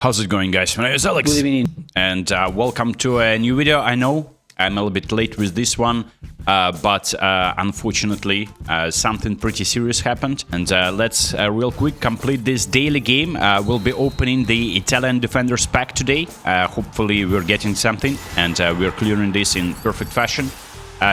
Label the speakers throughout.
Speaker 1: How's it going, guys? My name is Alex.
Speaker 2: Good evening.
Speaker 1: And welcome to a new video. I know I'm a little bit late with this one, but unfortunately something pretty serious happened. And let's real quick complete this daily game. We'll be opening the Italian Defenders pack today. Hopefully we're getting something and we're clearing this in perfect fashion.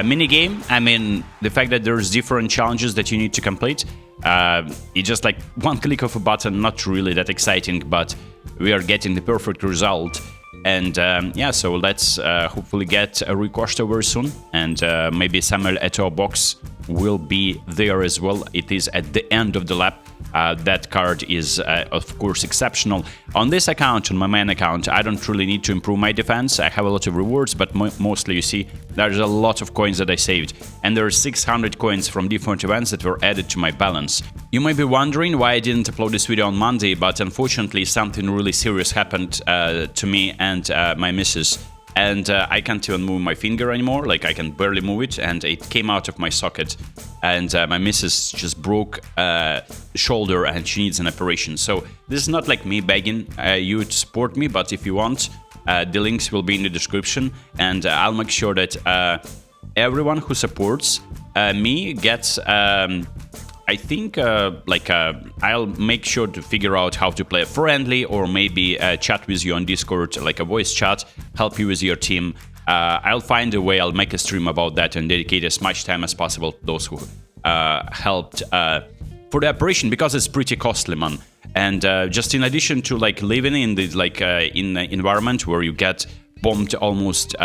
Speaker 1: Mini game, I mean, the fact that there's different challenges that you need to complete. It's just like one click of a button, not really that exciting, but we are getting the perfect result. And yeah, so let's hopefully get a Ricosta very soon, and maybe Samuel Eto'o box will be there as well. It is at the end of the lap. That card is, of course, exceptional. On this account, on my main account, I don't really need to improve my defense. I have a lot of rewards, but mostly, you see, there's a lot of coins that I saved. And there are 600 coins from different events that were added to my balance. You might be wondering why I didn't upload this video on Monday, but unfortunately, something really serious happened to me and my missus. And I can't even move my finger anymore, like I can barely move it, and it came out of my socket. And my missus just broke shoulder and she needs an operation. So this is not like me begging you to support me, but if you want, the links will be in the description. And I'll make sure that everyone who supports me gets... I think I'll make sure to figure out how to play friendly, or maybe chat with you on Discord, like a voice chat, help you with your team. I'll find a way, I'll make a stream about that and dedicate as much time as possible to those who helped for the operation, because it's pretty costly, man. And just in addition to like living in the in an environment where you get bombed almost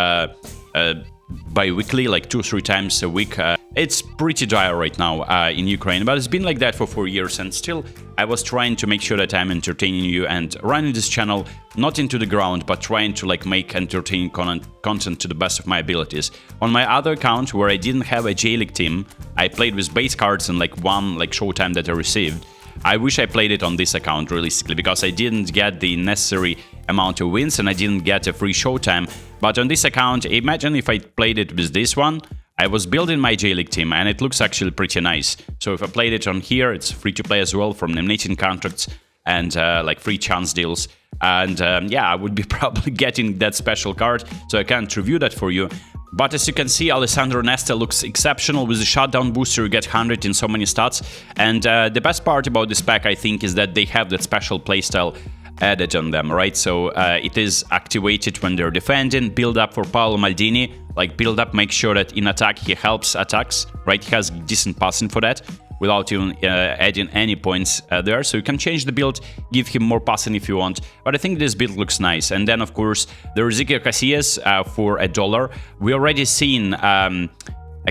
Speaker 1: bi-weekly, like 2-3 times a week. It's pretty dire right now in Ukraine, but it's been like that for 4 years, and still I was trying to make sure that I'm entertaining you and running this channel not into the ground, but trying to like make entertaining content to the best of my abilities. On my other account, where I didn't have a J-League team, I played with base cards and like one like showtime that I received. I wish I played it on this account realistically, because I didn't get the necessary amount of wins and I didn't get a free showtime. But on this account, imagine if I played it with this one. I was building my J-League team and it looks actually pretty nice. So if I played it on here, it's free to play as well, from nominating contracts and like free chance deals. And yeah, I would be probably getting that special card, so I can't review that for you. But as you can see, Alessandro Nesta looks exceptional. With the shutdown booster, you get 100 in so many stats. And the best part about this pack, I think, is that they have that special playstyle added on them, right? So it is activated when they're defending. Build up for Paolo Maldini. Like, build up, make sure that in attack he helps attacks, right? He has decent passing for that, without even adding any points there. So you can change the build, give him more passing if you want. But I think this build looks nice. And then, of course, the Ezequiel Casillas for $1. We already seen a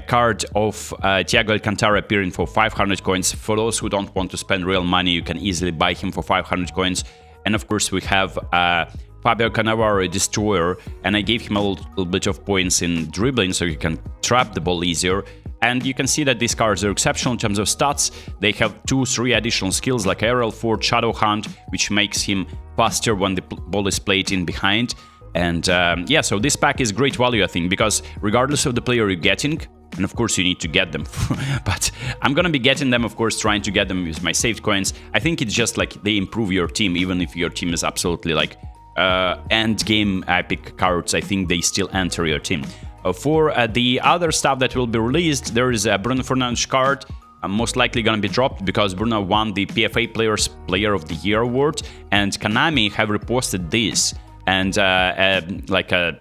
Speaker 1: card of Thiago Alcantara appearing for 500 coins. For those who don't want to spend real money, you can easily buy him for 500 coins. And of course, we have Fabio Cannavaro, Destroyer, and I gave him a little bit of points in dribbling, so you can trap the ball easier. And you can see that these cards are exceptional in terms of stats. They have 2-3 additional skills like Aerial Fort, Shadow Hunt, which makes him faster when the ball is played in behind. And yeah, so this pack is great value, I think, because regardless of the player you're getting, and of course you need to get them, but I'm gonna be getting them, of course, trying to get them with my saved coins. I think it's just like they improve your team, even if your team is absolutely like end game epic cards. I think they still enter your team. For the other stuff that will be released, there is a Bruno Fernandes card. Most likely gonna be dropped because Bruno won the PFA Player of the Year award, and Konami have reposted this and like a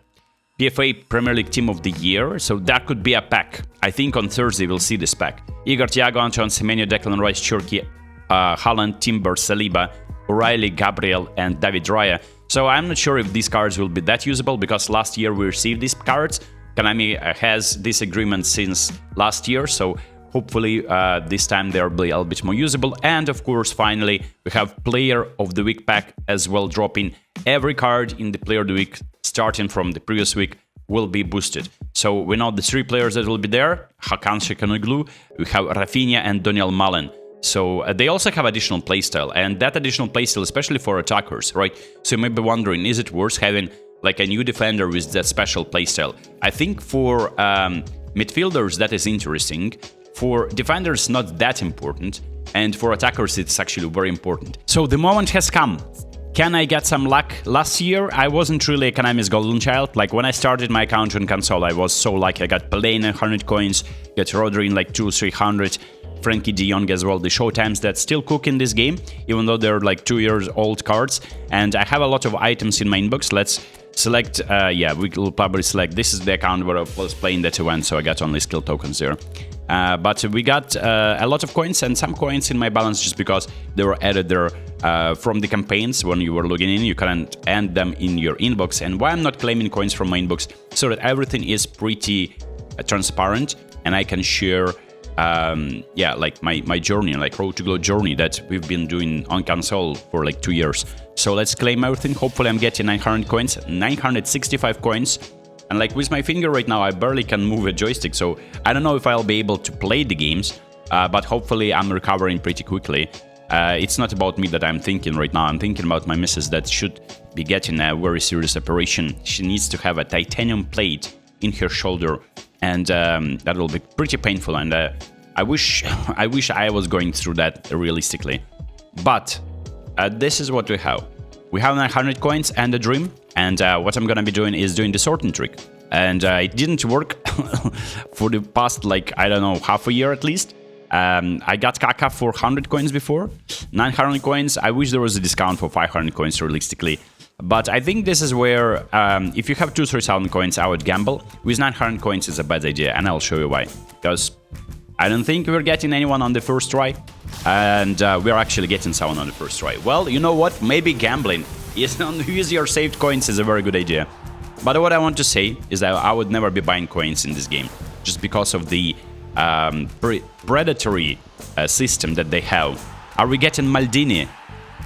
Speaker 1: PFA Premier League Team of the Year, so that could be a pack. I think on Thursday we'll see this pack. Igor, Thiago, Antoine Semenyo, Declan Rice, Cherki, Haaland, Timber, Saliba, O'Reilly, Gabriel, and David Raya. So I'm not sure if these cards will be that usable, because last year we received these cards. Konami has this agreement since last year, so hopefully this time they'll be a little bit more usable. And of course, finally, we have Player of the Week pack as well, dropping. Every card in the Player of the Week, starting from the previous week, will be boosted. So we know the 3 players that will be there: Hakan Şakanoglu, we have Rafinha and Daniel Malen. So they also have additional playstyle, and that additional playstyle, especially for attackers, right? So you may be wondering, is it worth having like a new defender with that special playstyle? I think for midfielders that is interesting. For defenders, not that important, and for attackers, it's actually very important. So the moment has come. Can I get some luck? Last year, I wasn't really Konami's golden child. Like, when I started my account on console, I was so lucky. I got Pelé 100 coins, got Rodri in like 200-300, Frankie de Jong as well. The showtimes that still cook in this game, even though they're like 2 years old cards. And I have a lot of items in my inbox. Let's select, yeah, we will probably select, this is the account where I was playing that event, so I got only skill tokens there. But we got a lot of coins and some coins in my balance just because they were added there from the campaigns. When you were logging in, you can't end them in your inbox. And why I'm not claiming coins from my inbox, so that everything is pretty transparent and I can share, yeah, like my journey, like Road to Glow journey that we've been doing on console for like 2 years. So let's claim everything. Hopefully I'm getting 900 coins, 965 coins. And like with my finger right now, I barely can move a joystick, so I don't know if I'll be able to play the games, but hopefully I'm recovering pretty quickly. It's not about me that I'm thinking right now, I'm thinking about my missus that should be getting a very serious operation. She needs to have a titanium plate in her shoulder, and that will be pretty painful, and I wish I was going through that realistically. But this is what we have. We have 900 coins and a dream, and what I'm gonna be doing is doing the sorting trick. And it didn't work for the past, like, I don't know, half a year at least. I got Kaka for 100 coins before, 900 coins. I wish there was a discount for 500 coins realistically. But I think this is where, if you have 2,000-3,000 coins, I would gamble. With 900 coins, it's a bad idea, and I'll show you why. Because I don't think we're getting anyone on the first try, and we're actually getting someone on the first try. Well, you know what? Maybe gambling on use your saved coins is a very good idea. But what I want to say is that I would never be buying coins in this game, just because of the predatory system that they have. Are we getting Maldini?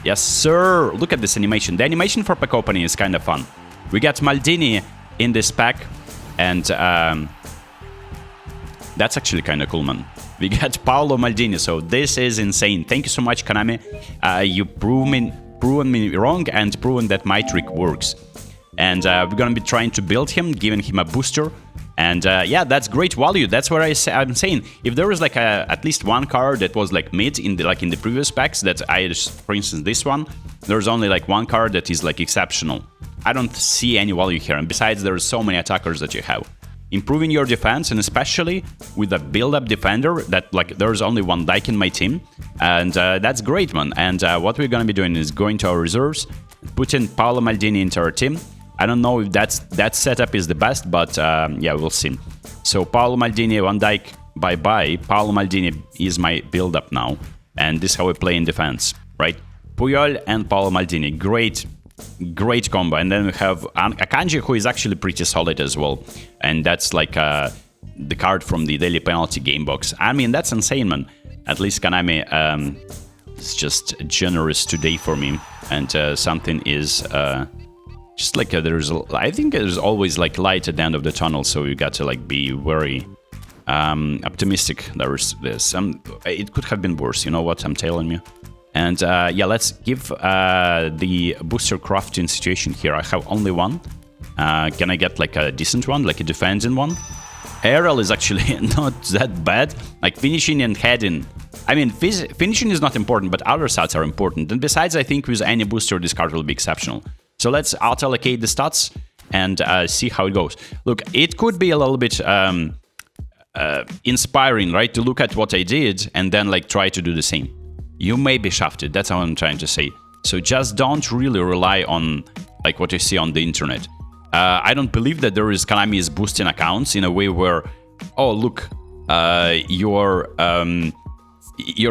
Speaker 1: Yes, sir. Look at this animation. The animation for pack opening is kind of fun. We got Maldini in this pack, and that's actually kind of cool, man. We got Paolo Maldini, so this is insane. Thank you so much, Konami. You proven me wrong and proven that my trick works. And we're gonna be trying to build him, giving him a booster. And yeah, that's great value. That's what I'm saying. If there was like at least one card that was like mid in the previous packs, that for instance this one, there's only like one card that is like exceptional. I don't see any value here. And besides, there are so many attackers that you have. Improving your defense, and especially with a build-up defender that, like, there's only one Dyke in my team, and that's great, man. And what we're gonna be doing is going to our reserves, putting Paolo Maldini into our team. I don't know if that setup is the best, but yeah, we'll see. So Paolo Maldini, one Dyke, bye-bye. Paolo Maldini is my build-up now, and this is how we play in defense, right? Puyol and Paolo Maldini, great combo. And then we have Akanji, who is actually pretty solid as well, and that's like the card from the daily penalty game box. I mean, that's insane, man. At least Konami is just generous today for me, and something is just like I think there's always like light at the end of the tunnel, so you got to like be very optimistic. There's it could have been worse, you know what I'm telling you. And yeah, let's give the booster crafting situation here. I have only one. Can I get like a decent one, like a defending one? Aerial is actually not that bad. Like finishing and heading. I mean, finishing is not important, but other stats are important. And besides, I think with any booster, this card will be exceptional. So let's auto-allocate the stats and see how it goes. Look, it could be a little bit inspiring, right? To look at what I did and then like try to do the same. You may be shafted, that's what I'm trying to say. So just don't really rely on like what you see on the internet. I don't believe that there is Konami is boosting accounts in a way where, oh look, your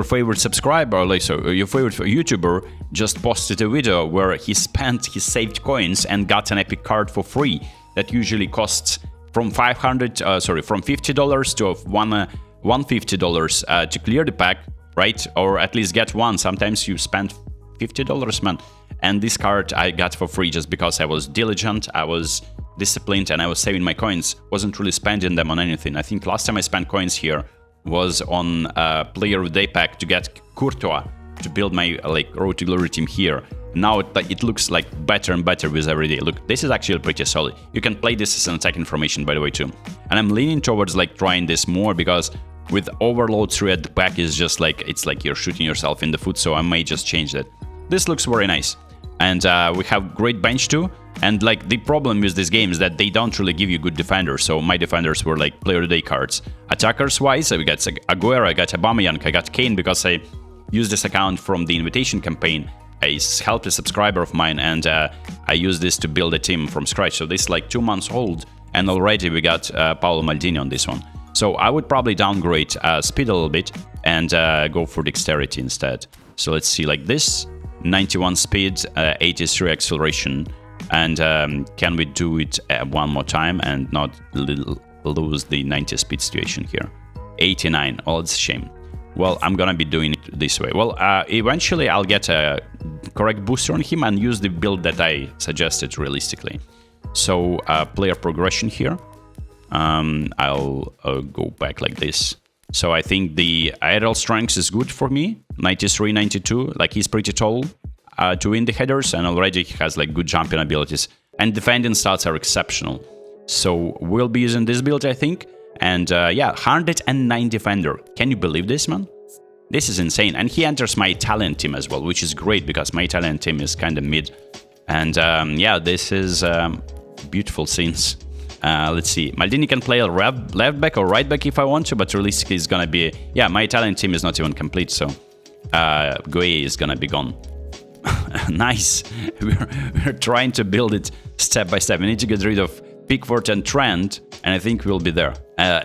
Speaker 1: favorite subscriber, like so your favorite YouTuber just posted a video where he spent his saved coins and got an epic card for free that usually costs from from $50 to $150 to clear the pack, right? Or at least get one. Sometimes you spend $50, man. And this card I got for free just because I was diligent, I was disciplined, and I was saving my coins. Wasn't really spending them on anything. I think last time I spent coins here was on Player of the Day pack to get Courtois to build my like Road to Glory team here. Now it looks like better and better with every day. Look, this is actually pretty solid. You can play this as an attack information, by the way, too. And I'm leaning towards like trying this more because with Overload 3 at the pack is just like, it's like you're shooting yourself in the foot, so I may just change that. This looks very nice. And we have great bench too. And like the problem with this game is that they don't really give you good defenders. So my defenders were like player of the day cards. Attackers wise, I got Aguero, I got Aubameyang, I got Kane because I used this account from the invitation campaign. I helped a subscriber of mine, and I used this to build a team from scratch. So this is like 2 months old, and already we got Paolo Maldini on this one. So I would probably downgrade speed a little bit and go for dexterity instead. So let's see, like this, 91 speed, 83 acceleration, and can we do it one more time and not lose the 90 speed situation here? 89, oh, it's a shame. Well, I'm gonna be doing it this way. Well, eventually I'll get a correct booster on him and use the build that I suggested realistically. So player progression here. I'll go back like this. So I think the aerial strength is good for me. 93, 92, like he's pretty tall to win the headers, and already he has like good jumping abilities. And defending stats are exceptional. So we'll be using this build, I think. And yeah, 109 defender. Can you believe this, man? This is insane. And he enters my Italian team as well, which is great because my Italian team is kind of mid. And yeah, this is beautiful scenes. Let's see. Maldini can play left back or right back if I want to, but realistically it's gonna be... Yeah, my Italian team is not even complete, so Gueye is gonna be gone. Nice. We're trying to build it step by step. We need to get rid of Pickford and Trent, and I think we'll be there.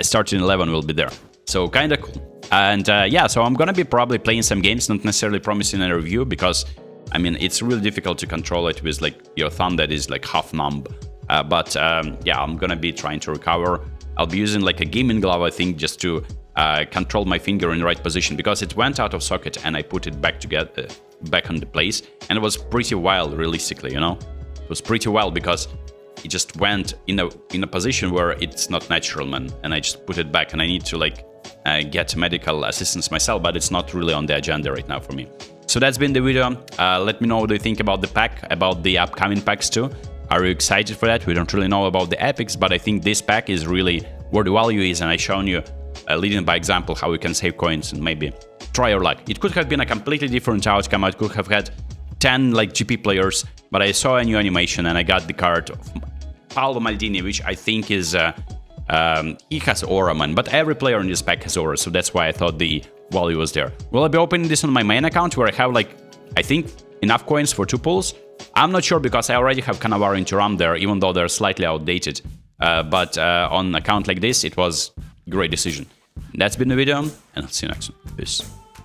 Speaker 1: Starting 11 will be there. So kind of cool. And yeah, so I'm gonna be probably playing some games, not necessarily promising a review, because I mean it's really difficult to control it with like your thumb that is like half numb. But yeah, I'm gonna be trying to recover. I'll be using like a gaming glove, I think, just to control my finger in the right position, because it went out of socket and I put it back together, back on the place, and it was pretty wild, realistically, you know. It was pretty wild because it just went in a position where it's not natural, man, and I just put it back, and I need to like get medical assistance myself, but it's not really on the agenda right now for me. So that's been the video. Let me know what you think about the pack, about the upcoming packs too. Are you excited for that? We don't really know about the epics, but I think this pack is really where the value is, and I've shown you, leading by example, how you can save coins and maybe try your luck. It could have been a completely different outcome. I could have had 10 like GP players, but I saw a new animation and I got the card of Paolo Maldini, which I think is he has aura, man, but every player in this pack has aura, so that's why I thought the value was there. Will I be opening this on my main account where I have like, I think, enough coins for 2 pulls? I'm not sure because I already have Cannavaro and Thuram there, even though they're slightly outdated. But on an account like this, it was a great decision. That's been the video, and I'll see you next one. Peace.